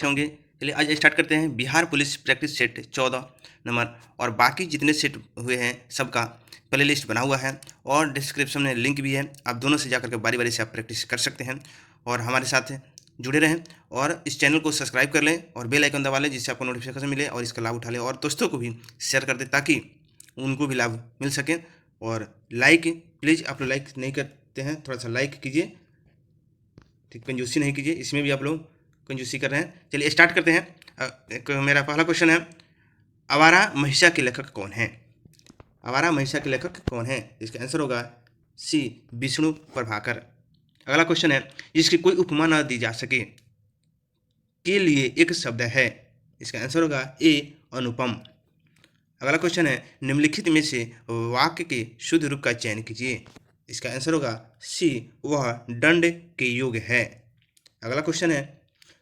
अच्छे होंगे। चलिए आज स्टार्ट करते हैं। Bihar police practice set 14 number और बाकी जितने सेट हुए हैं सबका प्ले लिस्ट बना हुआ है और डिस्क्रिप्शन में लिंक भी है। आप दोनों से जाकर के बारी बारी से आप प्रैक्टिस कर सकते हैं और हमारे साथ जुड़े रहें और इस चैनल को सब्सक्राइब कर लें और बेल आइकन दबा लें जिससे आपको नोटिफिकेशन मिले और इसका लाभ उठा लें और दोस्तों को भी शेयर कर दें ताकि उनको भी लाभ मिल सके। और लाइक प्लीज़, आप लोग लाइक नहीं करते हैं, थोड़ा सा लाइक कीजिए, ठीक, कंजूसी नहीं कीजिए, इसमें भी आप लोग कंजूसी कर रहे हैं। चलिए स्टार्ट करते हैं। एक मेरा पहला क्वेश्चन है, आवारा महिषा के लेखक कौन है? आवारा महिषा के लेखक कौन है? इसका आंसर होगा सी, विष्णु प्रभाकर। अगला क्वेश्चन है, जिसकी कोई उपमा न दी जा सके के लिए एक शब्द है। इसका आंसर होगा ए, अनुपम। अगला क्वेश्चन है, निम्नलिखित में से वाक्य के शुद्ध रूप का चयन कीजिए। इसका आंसर होगा सी, वह दंड के योग्य है। अगला क्वेश्चन है,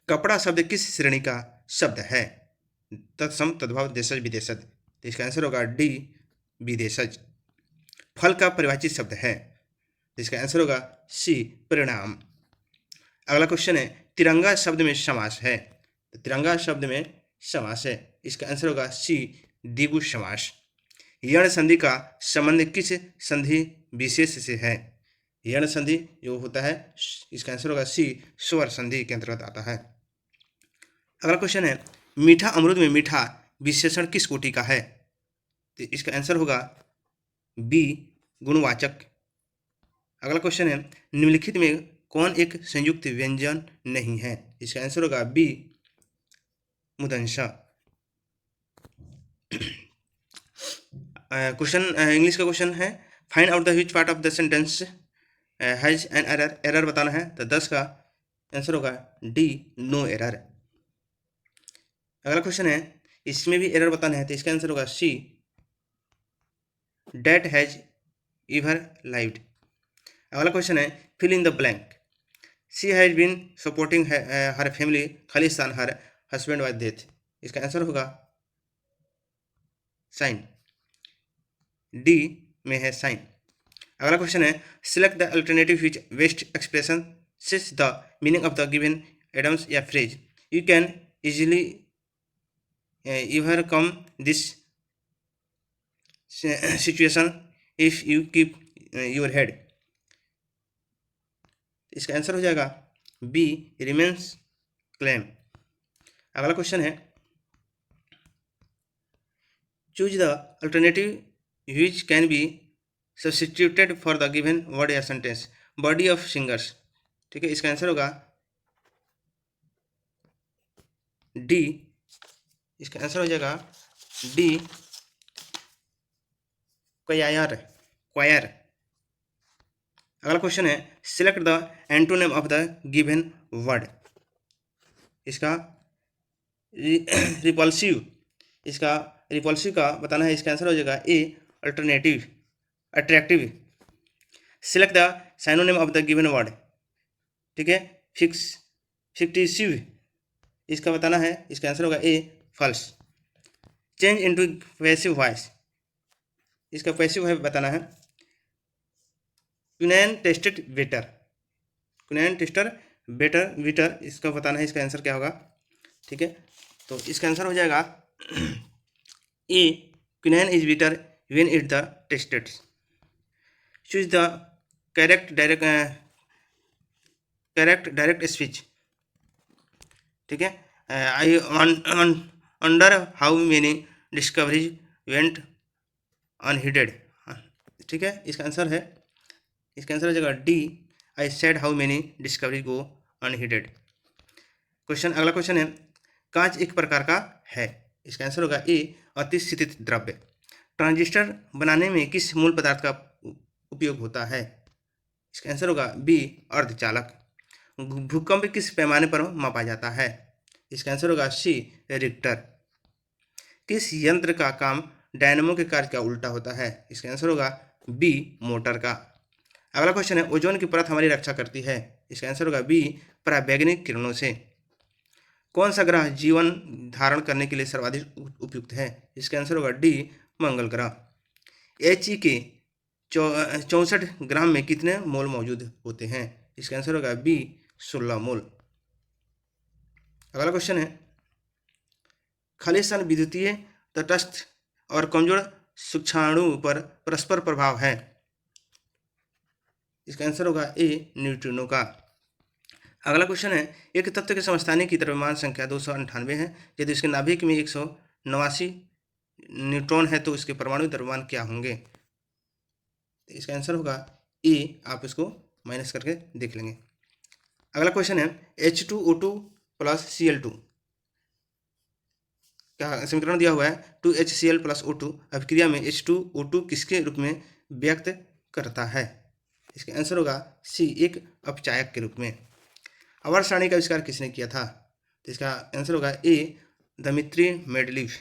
कपड़ा शब्द किस श्रेणी का शब्द है? तत्सम, तद्भव, देशज, विदेशज। तो इसका आंसर होगा डी, विदेशज। फल का परिभाषित शब्द है। इसका आंसर होगा सी, परिणाम। अगला क्वेश्चन है, तिरंगा शब्द में समास है। तो तिरंगा शब्द में समास है। इसका आंसर होगा सी, द्विगु समास। यण संधि का संबंध किस संधि विशेष से है? यण संधि जो होता है, इसका आंसर होगा सी, स्वर संधि के अंतर्गत आता है। अगला क्वेश्चन है, मीठा अमरूद में मीठा विशेषण किस कोटि का है? तो इसका आंसर होगा बी, गुणवाचक। अगला क्वेश्चन है, निम्नलिखित में कौन एक संयुक्त व्यंजन नहीं है? इसका आंसर होगा बी, मुदंशा। क्वेश्चन इंग्लिश का क्वेश्चन है, find out the which part of the sentence has an error. Error बताना है, तो 10 का आंसर होगा डी, नो एरर। अगला क्वेश्चन है, इसमें भी एरर बताना है, तो इसका आंसर होगा C, that has ever lived. अगला क्वेश्चन है, fill in the blank. She has been supporting her family खालिस्तान हर हस्बैंड बाय डेथ। इसका आंसर होगा साइन, डी में है साइन। अगला क्वेश्चन है, select the alternative which best expression says the meaning of the given idioms या phrase. You can easily overcome this situation if you keep your head। इसका answer हो जाएगा B, remains claim. अगला question है, choose the alternative which can be substituted for the given word या sentence. Body of singers, ठीक है, इसका answer होगा डी। इसका आंसर हो जाएगा डी, क्वायर, क्वायर। अगला क्वेश्चन है, select the antonym of the given word. इसका रिपल्सिव, इसका रिपल्सिव का बताना है। इसका आंसर हो जाएगा A, alternative, attractive. Select the synonym of the given word, ठीक है, फिक्टिसिव, इसका बताना है। इसका आंसर होगा A, false. Change into passive voice, इसका पैसिव है बताना है। Quinine tested better, quinine tester better bitter, इसका बताना है। इसका आंसर क्या होगा, ठीक है, तो इसका आंसर हो जाएगा A, quinine is better when it the tested. Choose the correct direct speech, ठीक है। I under how many discoveries went unheeded, ठीक है, इसका आंसर है। इसका आंसर हो जाएगा D, I said how many discovery go unheeded. Question, अगला क्वेश्चन है, कांच एक प्रकार का है। इसका आंसर होगा ए, अतिशीतित द्रव्य। ट्रांजिस्टर बनाने में किस मूल पदार्थ का उपयोग होता है? इसका आंसर होगा बी, अर्धचालक। भूकंप किस पैमाने पर मापा जाता है? इसका आंसर होगा सी, रिक्टर। किस यंत्र का काम डायनेमो के कार्य का उल्टा होता है? इसका आंसर होगा बी, मोटर का। अगला क्वेश्चन है, ओजोन की परत हमारी रक्षा करती है। इसका आंसर होगा बी, पराबैंगनी किरणों से। कौन सा ग्रह जीवन धारण करने के लिए सर्वाधिक उपयुक्त है? इसका आंसर होगा डी, मंगल ग्रह। He के 64 ग्राम में कितने मोल मौजूद होते हैं? इसका आंसर होगा बी, 16 मोल। अगला क्वेश्चन है, खालिस्तान विद्युतीय, तटस्थ और कमजोर सूक्ष्माणु पर परस्पर प्रभाव है। इसका आंसर होगा ए, न्यूट्रिनो का। अगला क्वेश्चन है, एक तत्व के समस्थानिक की द्रव्यमान संख्या 298 है, यदि उसके नाभिक में 189 न्यूट्रॉन है तो उसके परमाणु द्रव्यमान क्या होंगे। इसका आंसर होगा ए, आप इसको माइनस करके देख लेंगे। अगला क्वेश्चन है, H2O2 प्लस Cl2 का समीकरण दिया हुआ है 2HCl प्लस O2 अभिक्रिया में H2O2 किसके रूप में व्यक्त करता है। इसका आंसर होगा सी, एक अपचायक के रूप में। आवर्त सारणी का आविष्कार किसने किया था, तो इसका आंसर होगा ए, दमित्री मेंडलीव।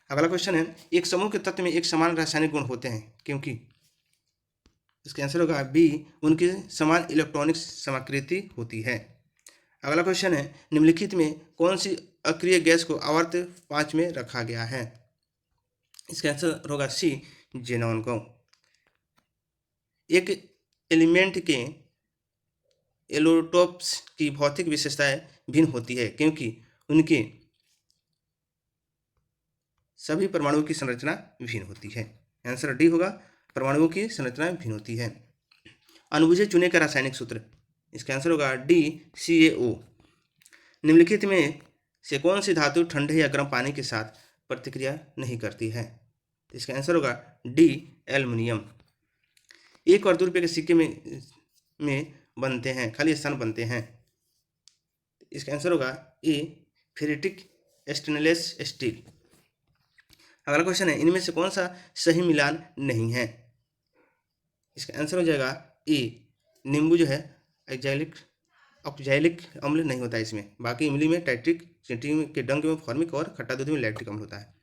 अगला क्वेश्चन है, एक समूह के तत्व में एक समान रासायनिक गुण होते हैं क्योंकि। इसका आंसर होगा बी, उनकी समान इलेक्ट्रॉनिक समाकृति होती है। अगला क्वेश्चन है, निम्नलिखित में कौन सी अक्रिय गैस को आवर्त 5 में रखा गया है। इसका आंसर होगा सी, जेनॉन को। एक एलिमेंट के एलोटोप्स की भौतिक विशेषताएं भिन्न होती है क्योंकि उनके सभी परमाणुओं की संरचना भिन्न होती है। आंसर डी होगा, परमाणुओं की संरचना भिन्न होती है। अणुभुज चूने का रासायनिक सूत्र। इसका आंसर होगा डी, CaO। निम्नलिखित में से कौन सी धातु ठंडे या गर्म पानी के साथ प्रतिक्रिया नहीं करती है। इसका आंसर होगा डी, एल्युमिनियम। 1 और 2 रुपये के सिक्के में बनते हैं, खाली स्थान बनते हैं। इसका आंसर होगा ए, फेरेटिक स्टेनलेस स्टील। अगला क्वेश्चन है, इनमें से कौन सा सही मिलान नहीं है। इसका आंसर हो जाएगा ए, नींबू जो है ऑक्जैलिक अम्ल नहीं होता है इसमें, बाकी इमली में टाइट्रिक, चींटी के डंक में फॉर्मिक और खट्टा दूध में लैक्टिक अम्ल होता है।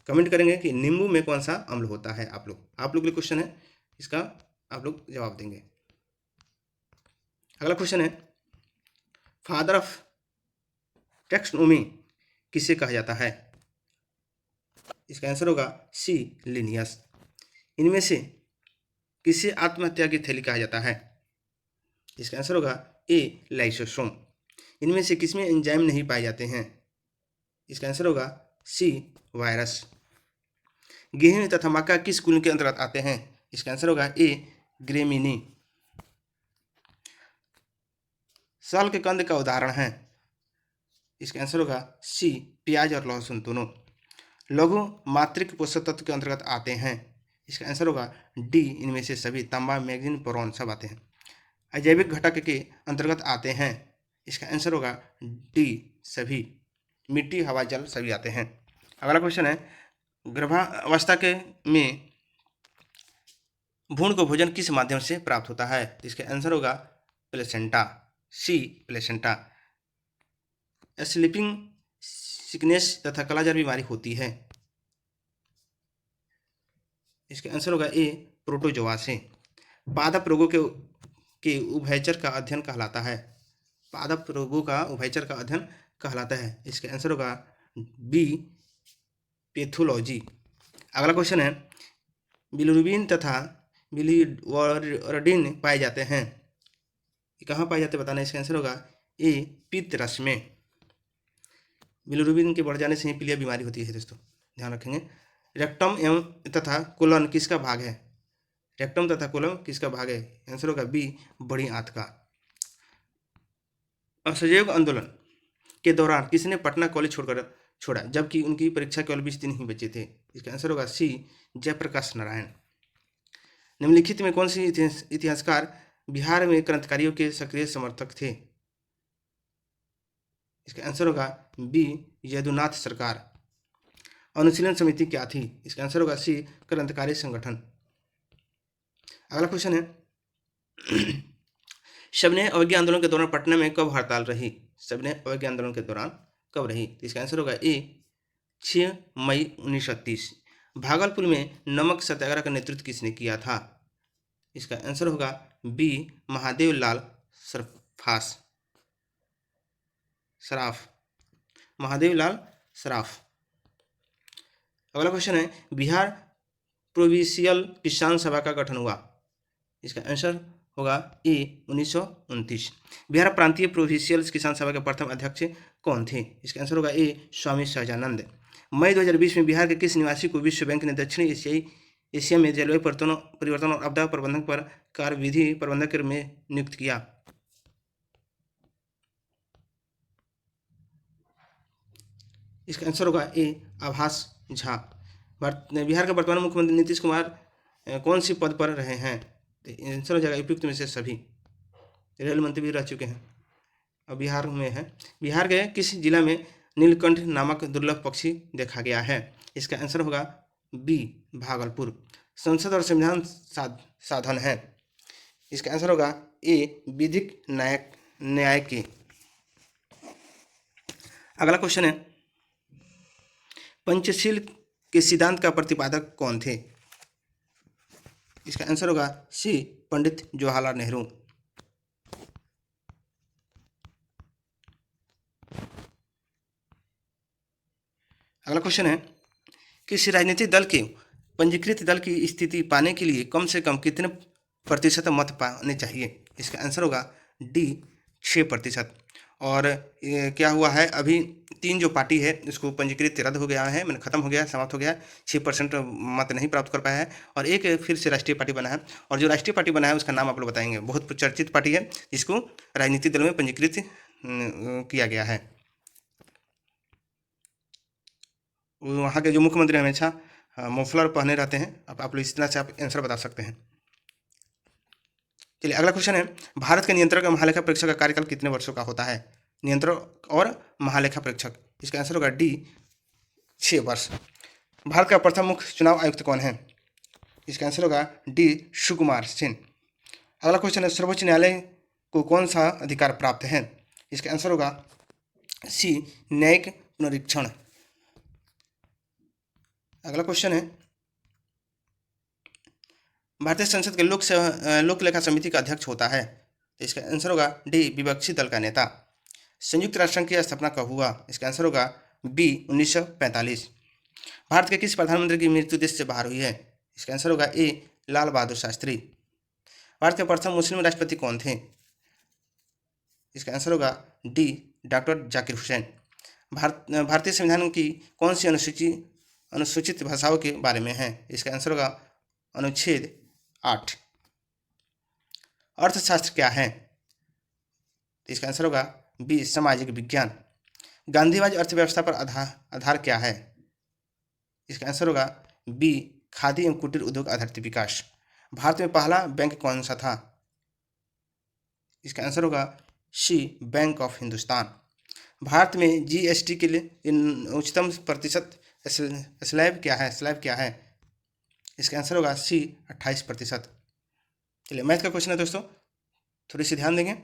कमेंट करेंगे कि नींबू में कौन सा अम्ल होता है। आप लोग के लिए क्वेश्चन है, इसका आप लोग जवाब देंगे। अगला क्वेश्चन है, फादर ऑफ टैक्सोनॉमी किसे कहा जाता है। इसका आंसर होगा सी, लिनियस। इनमें से किसे आत्महत्या की थैली कहा जाता है। इसका आंसर होगा ए, लाइसोसोम। इनमें से किसमें एंजाइम नहीं पाए जाते हैं। इसका आंसर होगा सी, वायरस। गेहूं तथा मक्का किस कुल के अंतर्गत आते हैं। इसका आंसर होगा ए, ग्रेमिनी। साल के कंद का उदाहरण है। इसका आंसर होगा सी, प्याज और लहसुन दोनों। लघु मात्रिक पोषक तत्व के अंतर्गत आते हैं। इसका आंसर होगा डी, इनमें से सभी, तांबा, मैग्नीज, बोरॉन सब आते हैं। अजैविक घटक के अंतर्गत आते हैं। इसका आंसर होगा डी, सभी, मिट्टी, हवा, जल सभी आते हैं। अगला क्वेश्चन है, गर्भावस्था के में भ्रूण को भोजन किस माध्यम से प्राप्त होता है। इसका आंसर होगा प्लेसेंटा, सी, प्लेसेंटा। स्लीपिंग सिकनेस तथा कालाजार बीमारी होती है। इसका आंसर होगा ए, प्रोटोजोआ से। पादप रोगों के उभयचर का अध्ययन कहलाता है। पादप रोगों का उभयचर का अध्ययन कहलाता है। इसका आंसर होगा बी, पैथोलॉजी। अगला क्वेश्चन है, बिलिरुबिन तथा बिलिवर्डिन पाए जाते हैं, ये कहाँ पाए जाते हैं बताना। इसका आंसर होगा ए, पित्त रस में। बिलिरुबिन के बढ़ जाने से ही पीलिया बीमारी होती है दोस्तों, ध्यान रखेंगे। रेक्टम एवं तथा कोलन किसका भाग है। रेक्टम तथा कोलन किसका भाग है। आंसर होगा बी, बड़ी आंत का। असहयोग आंदोलन के दौरान किसने पटना कॉलेज छोड़ा जबकि उनकी परीक्षा केवल 20 दिन ही बचे थे। इसका आंसर होगा सी, जयप्रकाश नारायण। निम्नलिखित में कौन सी इतिहासकार बिहार में क्रांतिकारियों के सक्रिय समर्थक थे। इसका आंसर होगा बी, यदुनाथ सरकार। अनुशीलन समिति क्या थी। इसका आंसर होगा सी, क्रांतिकारी संगठन। अगला क्वेश्चन है, सबने अवज्ञा आंदोलन के दौरान पटना में कब हड़ताल रही। सबने अवज्ञा आंदोलन के दौरान कब रही। इसका आंसर होगा ए, 6 मई 1930। भागलपुर में नमक सत्याग्रह का नेतृत्व किसने किया था। इसका आंसर होगा बी, महादेव लाल सराफ, महादेव लाल सराफ। अगला क्वेश्चन है, बिहार प्रोविंशियल किसान सभा का गठन हुआ। इसका आंसर होगा ए 1929। बिहार प्रांतीय प्रोविंशियल किसान सभा के प्रथम अध्यक्ष कौन थे? इसका आंसर होगा ए स्वामी सहजानंद। मई 2020 में बिहार के किस निवासी को विश्व बैंक ने दक्षिण एशिया में जलवायु परिवर्तन और आपदा प्रबंधन पर कार्यविधि प्रबंधक में नियुक्त किया? इसका आंसर होगा ए आभास झा। बिहार के वर्तमान मुख्यमंत्री नीतीश कुमार कौन सी पद पर रहे हैं? तो आंसर हो जाएगा उपयुक्त में से सभी। रेल मंत्री भी रह चुके हैं, अब बिहार में है। बिहार के किस जिला में नीलकंठ नामक दुर्लभ पक्षी देखा गया है? इसका आंसर होगा बी भागलपुर। संसद और संविधान साधन है। इसका आंसर होगा ए विधिक न्याय के। अगला क्वेश्चन है, पंचशील के सिद्धांत का प्रतिपादक कौन थे? इसका आंसर होगा सी पंडित जवाहरलाल नेहरू। अगला क्वेश्चन है, किसी राजनीतिक दल के पंजीकृत दल की स्थिति पाने के लिए कम से कम कितने प्रतिशत मत पाने चाहिए? इसका आंसर होगा डी 6%। और क्या हुआ है, अभी 3 जो पार्टी है इसको पंजीकृत रद्द हो गया है, मैंने खत्म हो गया, समाप्त हो गया। 6% मत नहीं प्राप्त कर पाया है और एक फिर से राष्ट्रीय पार्टी बना है। और जो राष्ट्रीय पार्टी बना है उसका नाम आप लोग बताएंगे। बहुत प्रचर्चित पार्टी है जिसको राजनीतिक दल में पंजीकृत किया गया है। वहाँ के जो मुख्यमंत्री हमेशा मफलर पहने रहते हैं। अब आप लोग इस तरह से आप आंसर बता सकते हैं। चलिए अगला क्वेश्चन है, भारत के नियंत्रक और महालेखा परीक्षक का कार्यकाल कितने वर्षों का होता है? नियंत्रक और महालेखा परीक्षक, इसका आंसर होगा डी 6 वर्ष। भारत का प्रथम मुख्य चुनाव आयुक्त कौन है? इसका आंसर होगा डी सुकुमार सेन। अगला क्वेश्चन है, सर्वोच्च न्यायालय को कौन सा अधिकार प्राप्त है? इसका आंसर होगा सी न्यायिक पुनरीक्षण। अगला क्वेश्चन है, भारतीय संसद के लोक लेखा समिति का अध्यक्ष होता है? तो इसका आंसर होगा डी विपक्षी दल का नेता। संयुक्त राष्ट्र संघ की स्थापना कब हुआ? इसका आंसर होगा बी 1945। भारत के किस प्रधानमंत्री की मृत्यु देश से बाहर हुई है? इसका आंसर होगा ए लाल बहादुर शास्त्री। भारत के प्रथम मुस्लिम राष्ट्रपति कौन थे? इसका आंसर होगा डी डॉक्टर जाकिर हुसैन। भारतीय संविधान की कौन सी अनुसूचित भाषाओं के बारे में है? इसका आंसर होगा अनुच्छेद 8। अर्थशास्त्र क्या है? इसका आंसर होगा बी सामाजिक विज्ञान। गांधीवादी अर्थव्यवस्था पर आधार क्या है? इसका आंसर होगा बी खादी एवं कुटीर उद्योग आधारित विकास। भारत में पहला बैंक कौन सा था? इसका आंसर होगा सी बैंक ऑफ हिंदुस्तान। भारत में जीएसटी के लिए उच्चतम प्रतिशत स्लैब क्या है? इसका आंसर होगा सी 28%। चलिए मैथ का क्वेश्चन है दोस्तों, थोड़ी सी ध्यान देंगे।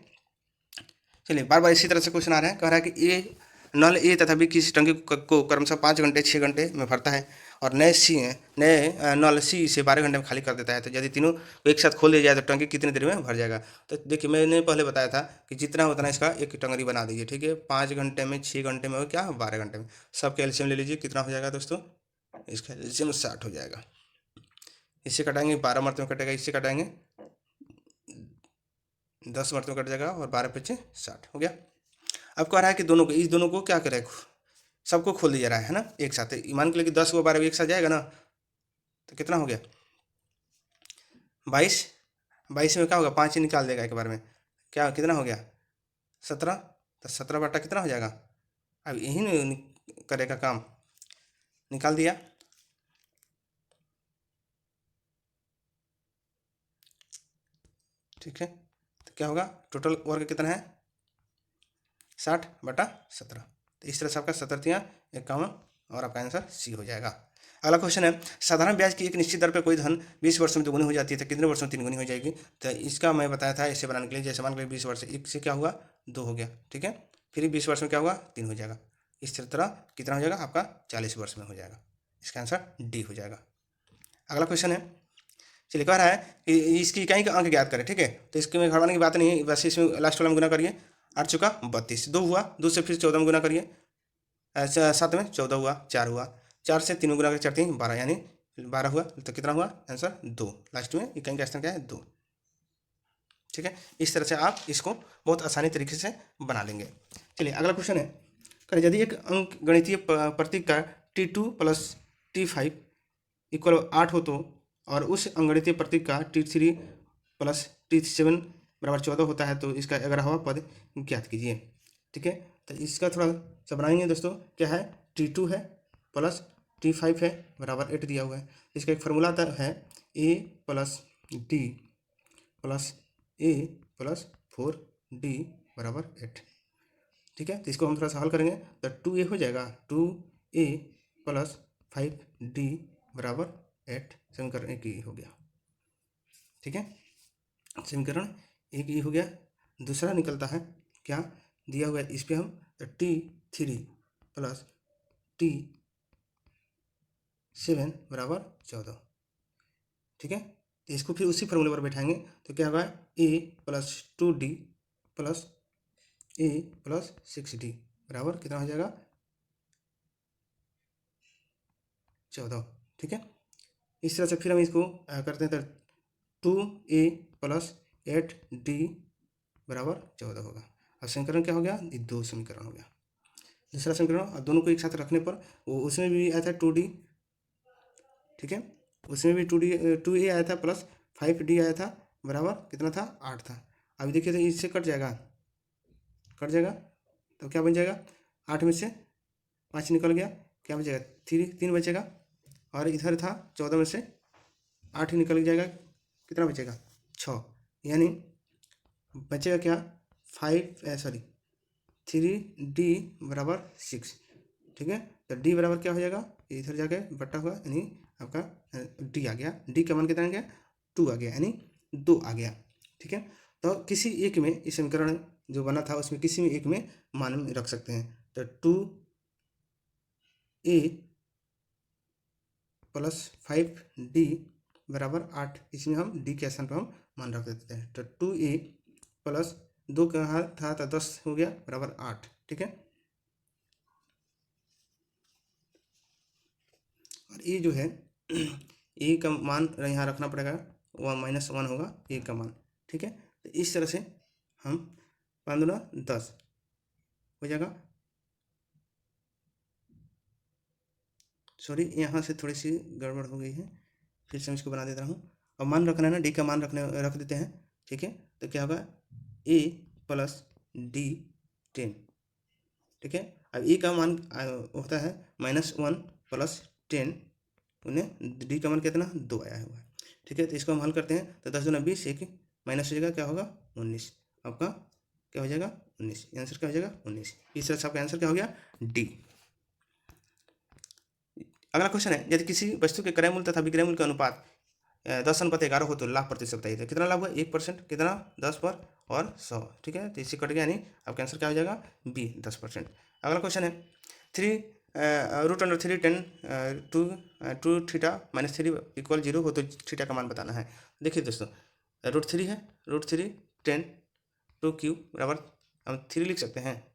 चलिए बार बार इसी तरह से क्वेश्चन आ रहे हैं। कह रहा है कि नल ए तथा बी किसी टंकी को क्रमशः 5 घंटे 6 घंटे में भरता है और नए नल सी इसे 12 घंटे में खाली कर देता है। तो यदि तीनों को एक साथ खोल दिया जाए तो टंकी कितनी देर में भर जाएगा? तो देखिए मैंने पहले बताया था कि जितना होता है इसका एक टंगरी बना दीजिए, ठीक है। 5 घंटे में, 6 घंटे में, और क्या 12 घंटे में, सबके एलसीएम ले लीजिए। कितना हो जाएगा दोस्तों? इसका एलसीएम 60 हो जाएगा। इससे कटाएंगे 12 मरतबे कटेगा, इससे कटाएंगे 10 मरतबे कट जाएगा और 12 × 5 = 60 हो गया। अब कह रहा है कि इस दोनों को क्या करें, सबको खोल दिया रहा है ना एक साथ। मान के लिए 10 को 12 एक साथ जाएगा ना, तो कितना हो गया 22। 22 में क्या होगा 5 ही निकाल देगा एक बार में, क्या कितना हो गया 17। तो 17 बटा कितना हो जाएगा? अब यही करेगा काम, निकाल दिया। ठीक है, तो क्या होगा टोटल वर्ग कितना है 60 बटा 17। तो इस तरह से आपका 17×51 और आपका आंसर सी हो जाएगा। अगला क्वेश्चन है, साधारण ब्याज की एक निश्चित दर पर कोई धन 20 वर्षों में दोगुनी हो जाती है तो कितने वर्षों में 3 गुनी हो जाएगी? तो इसका मैं बताया था इसे बनाने के लिए। जैसे मान लीजिए 20 वर्ष, 1 से क्या हुआ 2 हो गया, ठीक है। फिर 20 वर्ष में क्या हुआ 3 हो जाएगा। इस तरह कितना हो जाएगा आपका 40 वर्ष में हो जाएगा। इसका आंसर डी हो जाएगा। अगला क्वेश्चन है, चलिए कह रहा है कि इसकी इकाई का अंक ज्ञात करें, ठीक है। तो इसके में घटाने की बात नहीं है, बस इसमें लास्ट वाला में गुना करिए। 8 चौका 32, 2 हुआ, 2 से फिर 14 में गुना करिए, 7 में 14 हुआ, 4 हुआ, 4 से 3 में गुना करिए, 4 3 12, यानी 12 हुआ। तो कितना हुआ आंसर 2। लास्ट में इकाई का स्थान क्या है 2। ठीक है, इस तरह से आप इसको बहुत आसानी तरीके से बना लेंगे। चलिए अगला क्वेश्चन है, करें यदि एक अंक गणितीय प्रतीक का T2 प्लस T5 इक्वल 8 हो तो, और उस अंगणितीय प्रतीक का T3 प्लस T7 बराबर 14 होता है, तो इसका 11वां पद ज्ञात कीजिए। ठीक है, तो इसका थोड़ा सा बनाएंगे दोस्तों। क्या है, T2 है प्लस T5 है बराबर 8 दिया हुआ है। इसका एक फार्मूला है A plus D plus A plus 4D बराबर 8। ठीक है, तो इसको हम थोड़ा सा हल करेंगे तो 2A हो जाएगा, 2A प्लस 5D बराबर 8, समीकरण 1 हो गया। ठीक है, समीकरण 1 हो गया। दूसरा निकलता है क्या दिया हुआ है इस पर हम, तो T3 प्लस T7 बराबर 14। ठीक है, तो इसको फिर उसी फॉर्मूले पर बैठाएंगे तो क्या होगा, A plus 2D plus A plus 6D बराबर कितना हो जाएगा, 14। ठीक है, इस तरह से फिर हम इसको करते हैं तो 2A प्लस 8D बराबर 14 होगा। अब समीकरण क्या हो गया, ये 2 समीकरण हो गया। दूसरा समीकरण, और दोनों को एक साथ रखने पर वो उसमें भी आया था 2D। ठीक है, उसमें भी 2A आया था प्लस 5D आया था बराबर कितना था, 8 था। अभी देखिए तो इससे कट जाएगा तो क्या बन जाएगा, 8 में से 5 निकल गया, क्या बचेगा, 3 बचेगा, और इधर था 14 में से 8 ही निकल जाएगा, कितना बचेगा, 6। यानी बचेगा क्या, 3D बराबर 6। ठीक है, तो D बराबर क्या हो जाएगा, इधर जाके बट्टा हुआ, यानी आपका D आ गया। D का मान कितना आ गया, 2 आ गया, यानी 2 आ गया। ठीक है, तो किसी एक में इस समीकरण जो बना था उसमें किसी में एक में मान रख सकते हैं। तो 2A प्लस 5D बराबर 8, इसमें हम D के स्थान पर हम मान रख देते हैं। तो 2A प्लस 2 कहाँ था तो 10 हो गया बराबर 8। ठीक है, और ये जो है A का मान यहाँ रखना पड़ेगा, 1 होगा A का मान। ठीक है, तो इस तरह से हम 5 दूना 10 हो जाएगा। सॉरी, यहाँ से थोड़ी सी गड़बड़ हो गई है, फिर से मैं इसको बना देता हूँ। अब मान रखना है ना, D का मान रख देते हैं। ठीक है, तो क्या होगा, A प्लस D 10। ठीक है, अब A का मान होता है -1 प्लस 10, उन्हें D का मान कितना, 2 आया हुआ है। ठीक है, तो इसको हम हल करते हैं तो 10 दूना 20, एक माइनस हो जाएगा, क्या होगा, 19। आपका क्या हो जाएगा, 19। आंसर क्या हो जाएगा, 19। इस तरह से आपका आंसर क्या हो गया, D। अगला क्वेश्चन है, यदि किसी वस्तु के क्रय मूल्य तथा विक्रय मूल्य का अनुपात 10:11 हो तो लाभ प्रतिशत बताइए। तो कितना लाभ हुआ, 1%, कितना, 10 पर और 100। ठीक है, तो इससे कट गया, यानी आपका आंसर क्या हो जाएगा, B 10%। अगला क्वेश्चन है, 3√3 टू थीटा -3 इक्वल 0 हो तो थीटा का मान बताना है। देखिए दोस्तों, √3 है, √3 10 2Q बराबर हम 3 लिख सकते हैं,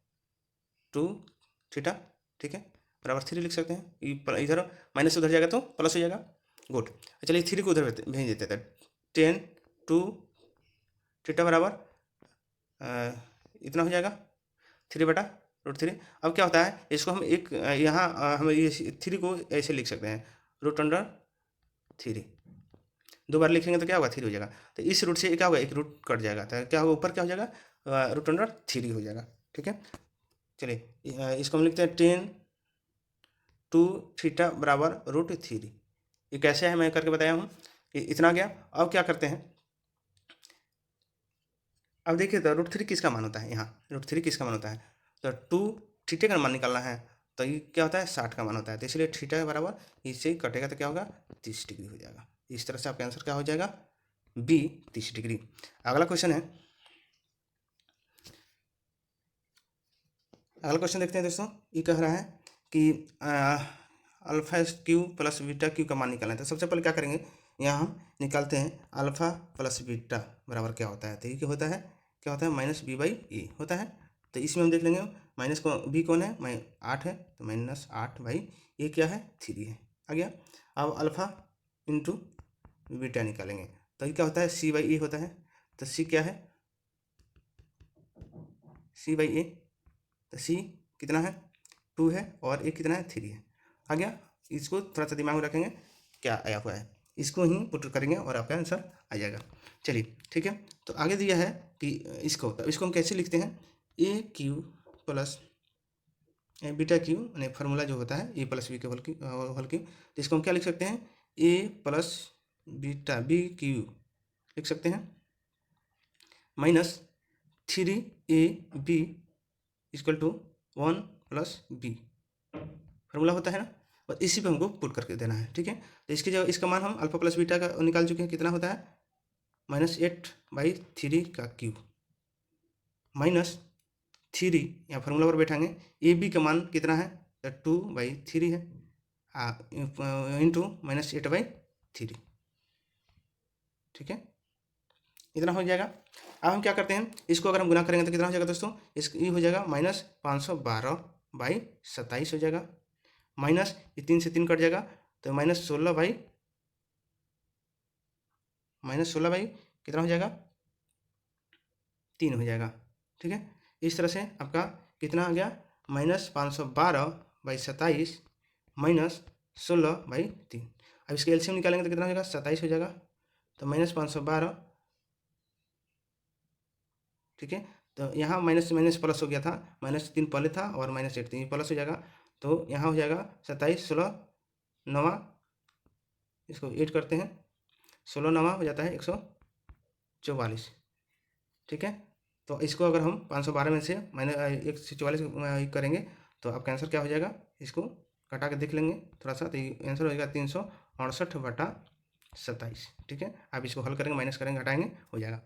2 थीटा। ठीक है, बराबर 3 लिख सकते हैं, इधर माइनस उधर जाएगा तो प्लस हो जाएगा। गुड, चलिए 3 को उधर भेज देते थे, 10 2 थीटा बराबर इतना हो जाएगा, 3/√3। अब क्या होता है, इसको हम एक यहाँ हम ये 3 को ऐसे लिख सकते हैं, √3। 2 बार लिखेंगे तो क्या होगा, 3 हो जाएगा। तो इस रूट से क्या होगा, एक रूट कट जाएगा, तो क्या होगा, ऊपर क्या हो जाएगा, √3 हो जाएगा। ठीक है, चलिए इसको हम लिखते हैं 10 2 थीटा बराबर √3। ये कैसे है, मैं करके बताया हूँ, इतना गया। अब क्या करते हैं, अब देखिए तो √3 किसका मान होता है, यहाँ √3 किसका मान होता है, तो 2 थीटे का मान निकालना है, तो ये क्या होता है, 60 का मान होता है। तो इसलिए थीटा बराबर इससे ही कटेगा तो क्या होगा, 30 डिग्री हो जाएगा। इस तरह से आपका आंसर क्या हो जाएगा, B 30 डिग्री। अगला क्वेश्चन है, अगला क्वेश्चन देखते हैं दोस्तों। ये कह रहा है कि alpha Q plus beta Q का मान निकालना है। तो सबसे पहले क्या करेंगे, यहाँ हम निकालते हैं अल्फा प्लस बीटा बराबर क्या होता है। तो ये क्या होता है, -B/A होता है। तो इसमें हम देख लेंगे, माइनस को B कौन है, 8 है, तो -8/A क्या है, 3 है, आ गया। अब अल्फा इंटू बीटा निकालेंगे, तो ये क्या होता है, C/A होता है। तो C क्या है, c बाई a, तो c कितना है 2 है और a कितना है 3 है। आ गया। इसको थोड़ा सा दिमाग में रखेंगे क्या आया हुआ है, इसको ही पुट करेंगे और आपका आंसर आ जाएगा। चलिए ठीक है। तो आगे दिया है कि इसको हम कैसे लिखते हैं, a cube plus beta cube, यानी फार्मूला जो होता है ए प्लस बी के होल क्यू, तो इसको हम क्या लिख सकते हैं, a plus beta b cube लिख सकते हैं minus 3ab equal to 1 plus b, formula होता है ना, और इसी पे हमको पुट करके देना है। ठीक है। तो इसकी जगह इसका मान हम अल्फा प्लस बीटा का निकाल चुके हैं, कितना होता है -8/3 का क्यूब माइनस 3, यहाँ फार्मूला पर बैठाएंगे, ए बी का मान कितना है तो 2/3 है इंटू -8/3। ठीक है, इतना हो जाएगा। अब हम क्या करते हैं, इसको अगर हम गुना करेंगे तो कितना हो जाएगा दोस्तों, ये हो जाएगा -512/27 हो जाएगा, माइनस ये 3 से 3 कट जाएगा तो -16 कितना हो जाएगा 3 हो जाएगा। ठीक है, इस तरह से आपका कितना आ गया -512/27 -16/3। अब इसके एलसीएम निकालेंगे तो कितना हो जाएगा 27 हो जाएगा, तो -512। ठीक है, तो यहाँ माइनस माइनस प्लस हो गया था, -3 पहले था और -8 3 प्लस हो जाएगा, तो यहाँ हो जाएगा 27 16 9, इसको 8 करते हैं, 16 9 हो जाता है 144। ठीक है, तो इसको अगर हम 512 में से -144 करेंगे तो आपका आंसर क्या हो जाएगा, इसको कटा के देख लेंगे थोड़ा सा, तो आंसर हो जाएगा 368/27। ठीक है, आप इसको हल करेंगे, माइनस करेंगे, घटाएंगे, हो जाएगा।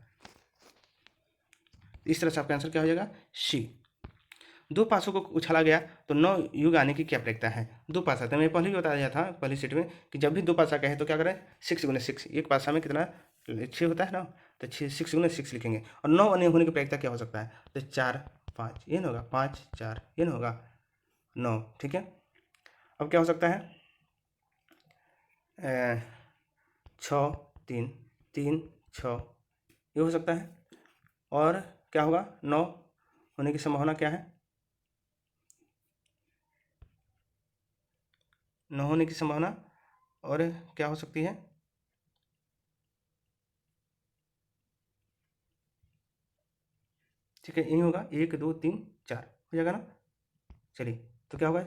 इस तरह से आपका आंसर क्या हो जाएगा सी। 2 पासों को उछाला गया तो 9 युग आने की क्या प्रक्रिया है। 2 पासा, तो मैं पहले भी बताया था पहली सीट में कि जब भी 2 पासा कहे तो क्या करें 6 × 6, एक पासा में कितना 6 होता है ना, तो 6 × 6 लिखेंगे। और 9 आने होने की प्रक्रिया क्या हो सकता है, तो 4 5 ये ना होगा, 5 4 ये ना होगा 9। ठीक है, अब क्या हो सकता है 6 3 3 6 ये हो सकता है। और क्या होगा 9 होने की संभावना क्या है, 9 होने की संभावना और क्या हो सकती है, ठीक है यही होगा 1 2 3 4 हो जाएगा ना। चलिए, तो क्या होगा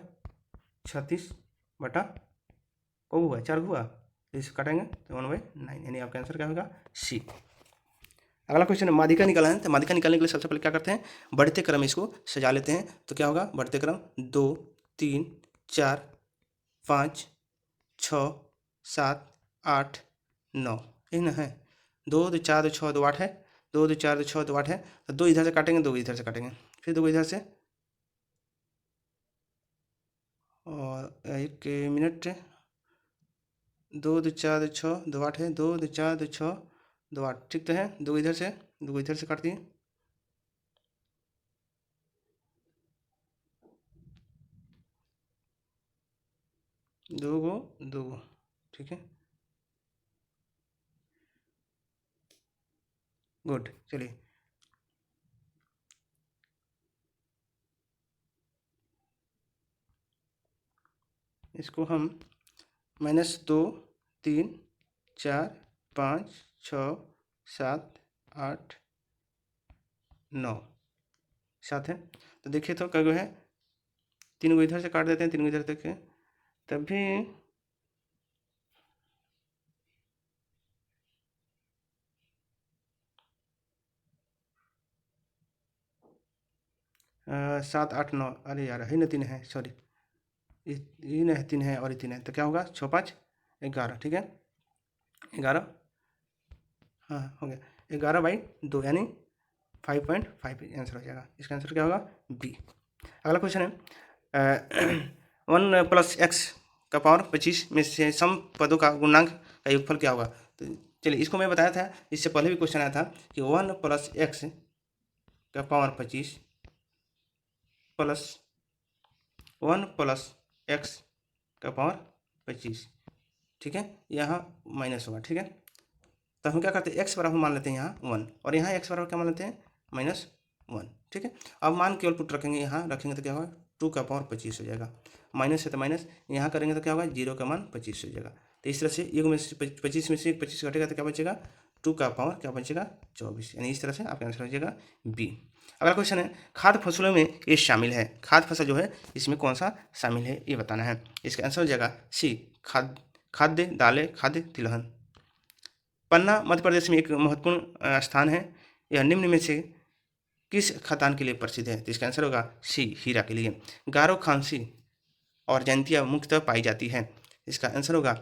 36 को हुआ 4 हुआ, तो इसे काटेंगे तो 1/9, यानी आपका आंसर क्या होगा सी। अगला क्वेश्चन है माध्यिका निकालना है, तो माध्यिका निकालने के लिए सबसे पहले क्या करते हैं, बढ़ते क्रम इसको सजा लेते हैं। तो क्या होगा बढ़ते क्रम 2 3 4 5 6 7 8 9 यही ना है, 2 2 4 2 6 2 8 है, 2 2 4 2 6 2 8 है, तो 2 इधर से काटेंगे 2 इधर से काटेंगे, फिर 2 इधर से, और 1 मिनट, 2 2 4 2 6 2 8 है, 2 2 4 2 6 2 8 ठीक तो है, 2 इधर से 2 इधर से काट दिए, दो गो, ठीक है गुड। चलिए इसको हम -2 3 4 5 6 7 8 9 7 है, तो देखिए तो क्या है 3 को इधर से काट देते हैं, 3 को इधर तक है, तब भी 7 8 9, अरे यार है ना 3 है, सॉरी ये नहीं 3 है और ये 3 है, तो क्या होगा 6 5 11। ठीक है 11, हाँ हो गया 11/2 यानी 5.5 आंसर हो जाएगा। इसका आंसर क्या होगा बी। अगला क्वेश्चन है 1 + x का पावर 25 में से सम पदों का गुणांक का योगफल क्या होगा। तो चलिए इसको मैं बताया था, इससे पहले भी क्वेश्चन आया था कि 1 + x का पावर 25 प्लस 1 + x का पावर 25। ठीक है, यहाँ माइनस होगा। ठीक है, तो हम क्या करते हैं x बराबर मान लेते हैं यहाँ 1, और यहाँ x बराबर क्या मान लेते हैं -1। ठीक है। अब मान केवल पुट रखेंगे, यहाँ रखेंगे तो क्या होगा 2 का पावर 25 हो जाएगा, माइनस है तो माइनस, यहाँ करेंगे तो क्या होगा 0 का मान 25 हो जाएगा। तो इस तरह से एक में से 25 में से 25 घटेगा तो क्या बचेगा 2 का पावर क्या बचेगा 24, यानी इस तरह से आपका आंसर हो जाएगा बी। अगला क्वेश्चन है खाद्य फसलों में ये शामिल है, खाद्य फसल जो है इसमें कौन सा शामिल है ये बताना है। इसका आंसर हो जाएगा सी खाद्य दालें, खाद्य तिलहन। पन्ना मध्य प्रदेश में एक महत्वपूर्ण स्थान है, यह निम्न में से किस खदान के लिए प्रसिद्ध है। तो इसका आंसर होगा सी हीरा के लिए। गारो खांसी और जयंतिया मुख्यतः पाई जाती है, इसका आंसर होगा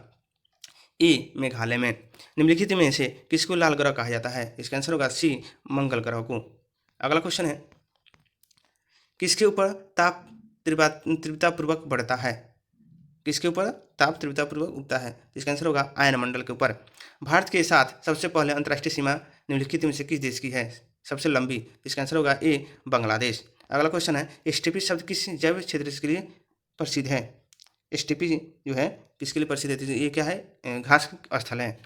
ए मेघालय में। निम्नलिखित में से किसको लाल ग्रह कहा जाता है, इसका आंसर होगा सी मंगल ग्रह को। अगला क्वेश्चन है किसके ऊपर ताप तीव्रतापूर्वक बढ़ता है, किसके ऊपर ताप तीव्रतापूर्वक उगता है, इसका आंसर होगा आयन मंडल के ऊपर। भारत के साथ सबसे पहले अंतर्राष्ट्रीय सीमा निम्नलिखित में से किस देश की है सबसे लंबी, इसका आंसर होगा ए बांग्लादेश। अगला क्वेश्चन है स्टेपी शब्द किस जैव क्षेत्र के लिए प्रसिद्ध है, स्टेपी जो है किसके लिए प्रसिद्ध है, तो ये क्या है घास स्थल है,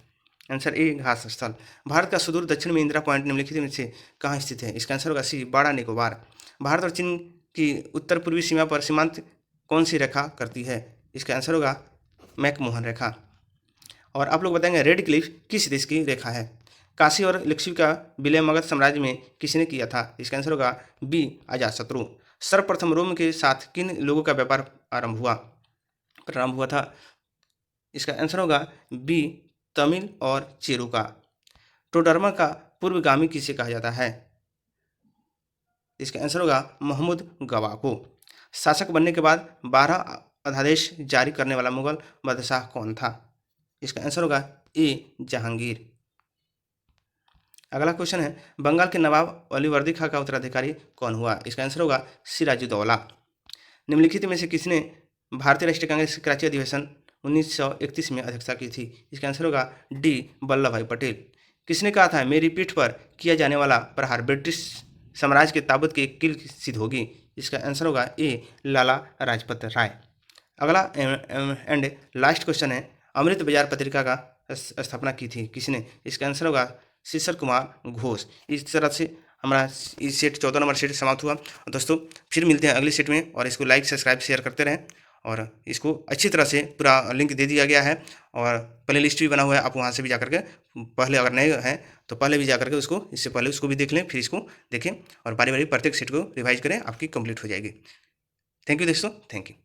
आंसर ए घास स्थल। भारत का सुदूर दक्षिण में इंदिरा पॉइंट निम्नलिखित में से कहाँ स्थित है, इसका आंसर होगा सी बाड़ा निकोबार। भारत और चीन की उत्तर पूर्वी सीमा पर सीमांत कौन सी रेखा करती है, इसका आंसर होगा मैकमोहन रेखा। और आप लोग बताएंगे रेड क्लिफ किस देश की रेखा है, काशी और लक्षद्वीप का विलय मगध साम्राज्य में किसने किया था, इसका आंसर होगा बी अजातशत्रु। सर्वप्रथम रोम के साथ किन लोगों का व्यापार प्रारंभ हुआ था, इसका आंसर होगा बी तमिल और चेरू का। टोडरमा का पूर्वगामी किसे कहा जाता है, इसका आंसर होगा महमूद गवा को। शासक बनने के बाद 12 अध्यादेश जारी करने वाला मुगल बादशाह कौन था, इसका आंसर होगा ए जहांगीर। अगला क्वेश्चन है बंगाल के नवाब अलीवर्दी खां का उत्तराधिकारी कौन हुआ, इसका आंसर होगा सिराजुद्दौला। निम्नलिखित में से किसने भारतीय राष्ट्रीय कांग्रेस के कराची अधिवेशन 1931 में अध्यक्षता की थी, इसका आंसर होगा डी वल्लभ भाई पटेल। किसने कहा था मेरी पीठ पर किया जाने वाला प्रहार ब्रिटिश साम्राज्य के ताबूत की कील सिद्ध होगी, इसका आंसर होगा ए लाला लाजपत राय। अगला एंड लास्ट क्वेश्चन है अमृत बाजार पत्रिका का स्थापना की थी किसने, इसका आंसर होगा शीर्षर कुमार घोष। इस तरह से हमारा इस सेट 14 नंबर सेट समाप्त हुआ। दोस्तों फिर मिलते हैं अगले सेट में, और इसको लाइक सब्सक्राइब शेयर करते रहें, और इसको अच्छी तरह से पूरा लिंक दे दिया गया है, और प्ले लिस्ट भी बना हुआ है, आप वहाँ से भी जाकर के पहले अगर नए हैं तो पहले भी जाकर के उसको इससे पहले उसको भी देख लें, फिर इसको देखें और बारी बारी प्रत्येक सेट को रिवाइज करें, आपकी कंप्लीट हो जाएगी। थैंक यू दोस्तों, थैंक यू।